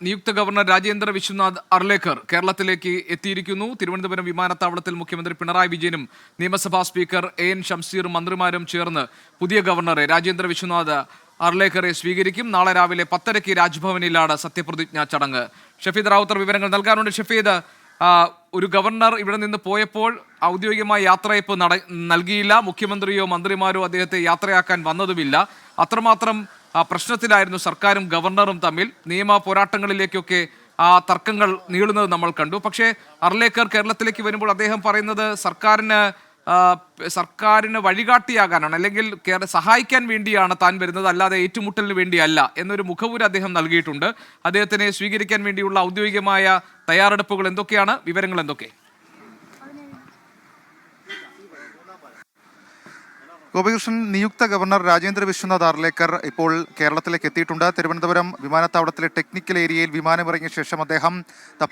നിയുക്ത ഗവർണർ രാജേന്ദ്ര വിശ്വനാഥ് അർലേക്കർ കേരളത്തിലേക്ക് എത്തിയിരിക്കുന്നു. തിരുവനന്തപുരം വിമാനത്താവളത്തിൽ മുഖ്യമന്ത്രി പിണറായി വിജയനും നിയമസഭാ സ്പീക്കർ എൻ ഷംസീറും മന്ത്രിമാരും ചേർന്ന് പുതിയ ഗവർണറെ രാജേന്ദ്ര വിശ്വനാഥ് അർലേക്കറെ സ്വീകരിക്കും. നാളെ രാവിലെ 10:30 രാജ്ഭവനിലാണ് സത്യപ്രതിജ്ഞാ ചടങ്ങ്. ഷഫീദ് റാവുത്തർ വിവരങ്ങൾ നൽകാനുണ്ട്. ഷഫീദ്, ഒരു ഗവർണർ ഇവിടെ നിന്ന് പോയപ്പോൾ ഔദ്യോഗികമായ യാത്രയപ്പ് നൽകിയില്ല. മുഖ്യമന്ത്രിയോ മന്ത്രിമാരോ അദ്ദേഹത്തെ യാത്രയാക്കാൻ വന്നതുമില്ല. അത്രമാത്രം പ്രശ്നത്തിലായിരുന്നു സർക്കാരും ഗവർണറും തമ്മിൽ. നിയമ പോരാട്ടങ്ങളിലേക്കൊക്കെ ആ തർക്കങ്ങൾ നീളുന്നത് നമ്മൾ കണ്ടു. പക്ഷേ അർലേക്കർ കേരളത്തിലേക്ക് വരുമ്പോൾ അദ്ദേഹം പറയുന്നത് സർക്കാരിന് വഴികാട്ടിയാകാനാണ്, അല്ലെങ്കിൽ സഹായിക്കാൻ വേണ്ടിയാണ് താൻ വരുന്നത്, അല്ലാതെ ഏറ്റുമുട്ടലിന് വേണ്ടിയല്ല എന്നൊരു മുഖവുര അദ്ദേഹം നൽകിയിട്ടുണ്ട്. അദ്ദേഹത്തിനെ സ്വീകരിക്കാൻ വേണ്ടിയുള്ള ഔദ്യോഗികമായ തയ്യാറെടുപ്പുകൾ എന്തൊക്കെയാണ്? വിവരങ്ങൾ എന്തൊക്കെ? ഗോപികൃഷ്ണൻ, നിയുക്ത ഗവർണർ രാജേന്ദ്ര വിശ്വനാഥ് അർലേക്കർ ഇപ്പോൾ കേരളത്തിലേക്ക് എത്തിയിട്ടുണ്ട്. തിരുവനന്തപുരം വിമാനത്താവളത്തിലെ ടെക്നിക്കൽ ഏരിയയിൽ വിമാനമിറങ്ങിയ ശേഷം അദ്ദേഹം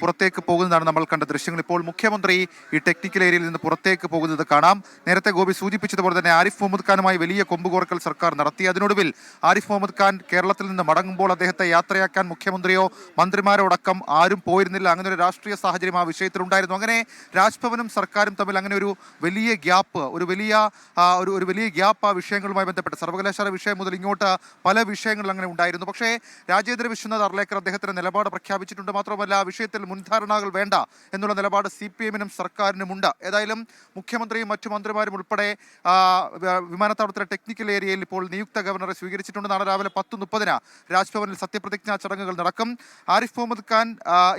പുറത്തേക്ക് പോകുന്നതാണ് നമ്മൾ കണ്ട ദൃശ്യങ്ങൾ. ഇപ്പോൾ മുഖ്യമന്ത്രി ഈ ടെക്നിക്കൽ ഏരിയയിൽ നിന്ന് പുറത്തേക്ക് പോകുന്നത് കാണാം. നേരത്തെ ഗോപി സൂചിപ്പിച്ചതുപോലെ തന്നെ ആരിഫ് മുഹമ്മദ് ഖാനുമായി വലിയ കൊമ്പുകോർക്കൽ സർക്കാർ നടത്തി. അതിനൊടുവിൽ ആരിഫ് മുഹമ്മദ് ഖാൻ കേരളത്തിൽ നിന്ന് മടങ്ങുമ്പോൾ അദ്ദേഹത്തെ യാത്രയാക്കാൻ മുഖ്യമന്ത്രിയോ മന്ത്രിമാരോ അടക്കം ആരും പോയിരുന്നില്ല. അങ്ങനെ ഒരു രാഷ്ട്രീയ സാഹചര്യം ആ വിഷയത്തിലുണ്ടായിരുന്നു. അങ്ങനെ രാജ്ഭവനും സർക്കാരും തമ്മിൽ അങ്ങനെ ഒരു വലിയ ഗ്യാപ്പ്, ഒരു വലിയ ഗ്യാപ്പ് ആ വിഷയങ്ങളുമായി ബന്ധപ്പെട്ട് സർവകലാശാല വിഷയം മുതൽ ഇങ്ങോട്ട് പല വിഷയങ്ങളിൽ അങ്ങനെ ഉണ്ടായിരുന്നു. പക്ഷേ രാജേന്ദ്ര വിശ്വനാഥ് അർലേക്കർ അദ്ദേഹത്തിന്റെ നിലപാട് പ്രഖ്യാപിച്ചിട്ടുണ്ട്. മാത്രമല്ല, ആ വിഷയത്തിൽ മുൻധാരണകൾ വേണ്ട എന്നുള്ള നിലപാട് CPM-നും സർക്കാരിനുമുണ്ട്. ഏതായാലും മുഖ്യമന്ത്രിയും മറ്റു മന്ത്രിമാരും ഉൾപ്പെടെ വിമാനത്താവളത്തിലെ ടെക്നിക്കൽ ഏരിയയിൽ ഇപ്പോൾ നിയുക്ത ഗവർണറെ സ്വീകരിച്ചിട്ടുണ്ട്. നാളെ രാവിലെ 10:30 രാജ്ഭവനിൽ സത്യപ്രതിജ്ഞാ ചടങ്ങുകൾ നടക്കും. ആരിഫ് മുഹമ്മദ് ഖാൻ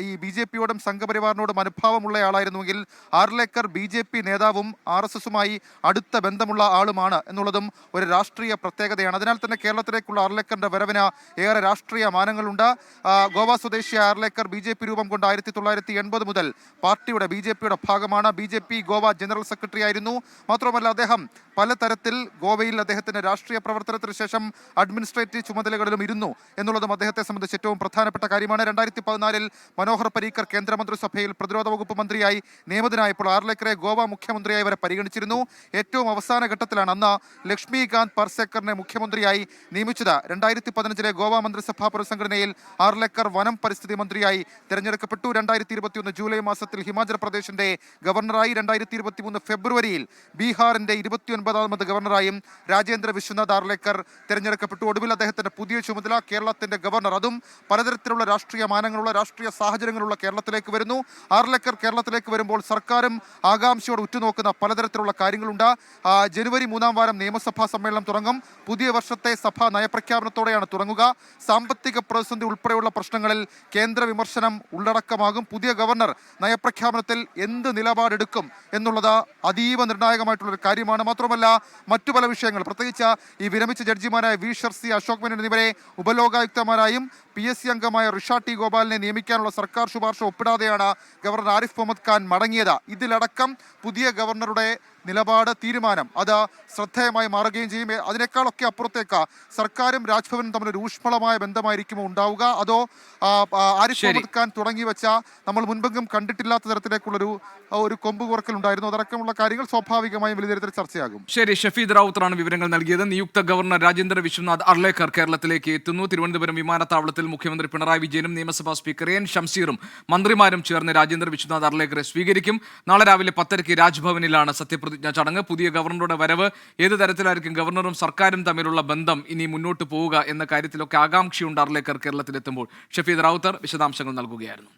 ഈ BJP-യോടും സംഘപരിവാറിനോടും അനുഭാവമുള്ളയാളായിരുന്നുവെങ്കിൽ അർലേക്കർ BJP നേതാവും RSS-ഉമായി അടുത്ത ബന്ധമുള്ള ആളുമാണ് എന്നുള്ളതും ഒരു രാഷ്ട്രീയ പ്രത്യേകതയാണ്. അതിനാൽ തന്നെ കേരളത്തിലേക്കുള്ള അർലേക്കറിന്റെ വരവിന് ഏറെ രാഷ്ട്രീയ മാനങ്ങളുണ്ട്. ഗോവ സ്വദേശിയായ അർലേക്കർ BJP രൂപം കൊണ്ട് 1980 മുതൽ പാർട്ടിയുടെ BJP-യുടെ ഭാഗമാണ്. BJP ഗോവ ജനറൽ സെക്രട്ടറി ആയിരുന്നു. മാത്രമല്ല, അദ്ദേഹം പലതരത്തിൽ ഗോവയിൽ അദ്ദേഹത്തിന്റെ രാഷ്ട്രീയ പ്രവർത്തനത്തിന് ശേഷം അഡ്മിനിസ്ട്രേറ്റീവ് ചുമതലകളിലും ഇരുന്നു എന്നുള്ളതും അദ്ദേഹത്തെ സംബന്ധിച്ച് ഏറ്റവും പ്രധാനപ്പെട്ട കാര്യമാണ്. 2014 മനോഹർ പരീക്കർ കേന്ദ്രമന്ത്രിസഭയിൽ പ്രതിരോധ വകുപ്പ് മന്ത്രിയായി നിയമിതനായപ്പോൾ അർലേക്കറെ ഗോവ മുഖ്യമന്ത്രിയായി വരെ പരിഗണിച്ചിരുന്നു. ഏറ്റവും അവസാന ഘട്ടത്തിലാണ് അന്ന് ലക്ഷ്മികാന്ത് പാർസേക്കറിനെ മുഖ്യമന്ത്രിയായി നിയമിച്ചത്. 2015 ഗോവ മന്ത്രിസഭാ പുനഃസംഘടനയിൽ അർലേക്കർ വനം പരിസ്ഥിതി മന്ത്രിയായി തെരഞ്ഞെടുക്കപ്പെട്ടു. 2021 ജൂലൈ മാസത്തിൽ ഹിമാചൽ പ്രദേശിന്റെ ഗവർണറായി. 2023 ഫെബ്രുവരിയിൽ ബീഹാറിന്റെ 29ാമത് ഗവർണറായും രാജേന്ദ്ര വിശ്വനാഥ് അർലേക്കർ തെരഞ്ഞെടുക്കപ്പെട്ടു. ഒടുവിൽ അദ്ദേഹത്തിന്റെ പുതിയ ചുമതല കേരളത്തിന്റെ ഗവർണർ, അതും പലതരത്തിലുള്ള രാഷ്ട്രീയ മാനങ്ങളുള്ള രാഷ്ട്രീയ സാഹചര്യങ്ങളുള്ള കേരളത്തിലേക്ക് വരുന്നു. അർലേക്കർ കേരളത്തിലേക്ക് വരുമ്പോൾ സർക്കാരും ആകാംക്ഷയോട് ഉറ്റുനോക്കുന്ന പലതരത്തിലുള്ള കാര്യങ്ങളുണ്ട്. ജനുവരി 3-ാം വാരം നിയമസഭാ സമ്മേളനം തുടങ്ങും. പുതിയ വർഷത്തെ സഭ നയപ്രഖ്യാപനത്തോടെയാണ് തുടങ്ങുക. സാമ്പത്തിക പ്രതിസന്ധി ഉൾപ്പെടെയുള്ള പ്രശ്നങ്ങളിൽ കേന്ദ്ര വിമർശനം ഉള്ളടക്കമാകും. പുതിയ ഗവർണർ നയപ്രഖ്യാപനത്തിൽ എന്ത് നിലപാടെടുക്കും എന്നുള്ളത് അതീവ നിർണായകമായിട്ടുള്ളൊരു കാര്യമാണ്. മാത്രമല്ല, മറ്റു പല വിഷയങ്ങൾ, പ്രത്യേകിച്ച് ഈ വിരമിച്ച ജഡ്ജിമാരായ വി ഷർസി, അശോക് മേനോൻ എന്നിവരെ ഉപലോകായുക്തമാരായും PSC അംഗമായ ഋഷ T ഗോപാലിനെ നിയമിക്കാനുള്ള സർക്കാർ ശുപാർശ ഒപ്പിടാതെയാണ് ഗവർണർ ആരിഫ് മുഹമ്മദ് ഖാൻ മടങ്ങിയത്. ഇതിലടക്കം പുതിയ ഗവർണറുടെ നിലപാട്, തീരുമാനം അത് ശ്രദ്ധേയമായി മാറുകയും ചെയ്യും. അതിനേക്കാളൊക്കെ അപ്പുറത്തേക്ക് സർക്കാരും രാജ്ഭവനും തമ്മിൽ ഊഷ്മളമായ ബന്ധമായിരിക്കുമോ ഉണ്ടാവുക, അതോ ആരിഫ് മുഹമ്മദ് ഖാൻ തുടങ്ങി വെച്ച നമ്മൾ മുൻപെങ്കും കണ്ടിട്ടില്ലാത്ത തരത്തിലേക്കുള്ളൊരു കൊമ്പ് കോർക്കൽ ഉണ്ടായിരുന്നു? അതടക്കമുള്ള കാര്യങ്ങൾ സ്വാഭാവികമായും വലിയ തരത്തിൽ ചർച്ചയാകും. ശരി, ഷഫീദ് റാവുത്തറാണ് വിവരങ്ങൾ നൽകിയത്. നിയുക്ത ഗവർണർ രാജേന്ദ്ര വിശ്വനാഥ് അർലേക്കർ കേരളത്തിലേക്ക് എത്തുന്നു. തിരുവനന്തപുരം വിമാനത്താവളത്തിൽ മുഖ്യമന്ത്രി പിണറായി വിജയനും നിയമസഭാ സ്പീക്കർ എൻ ഷംസീറും മന്ത്രിമാരും ചേർന്ന് രാജേന്ദ്ര വിശ്വനാഥ് അർലേക്കറെ സ്വീകരിക്കും. നാളെ രാവിലെ 10:30 രാജ്ഭവനിലാണ് സത്യപ്രതിജ്ഞാ ചടങ്ങ്. പുതിയ ഗവർണറുടെ വരവ്, ഏത് തരത്തിലായിരിക്കും ഗവർണറും സർക്കാരും തമ്മിലുള്ള ബന്ധം ഇനി മുന്നോട്ട് പോവുക എന്ന കാര്യത്തിലൊക്കെ ആകാംക്ഷയുണ്ട് അർലേക്കർ കേരളത്തിലെത്തുമ്പോൾ. ഷഫീദ് റാവുത്തർ വിശദാംശങ്ങൾ നൽകുകയായിരുന്നു.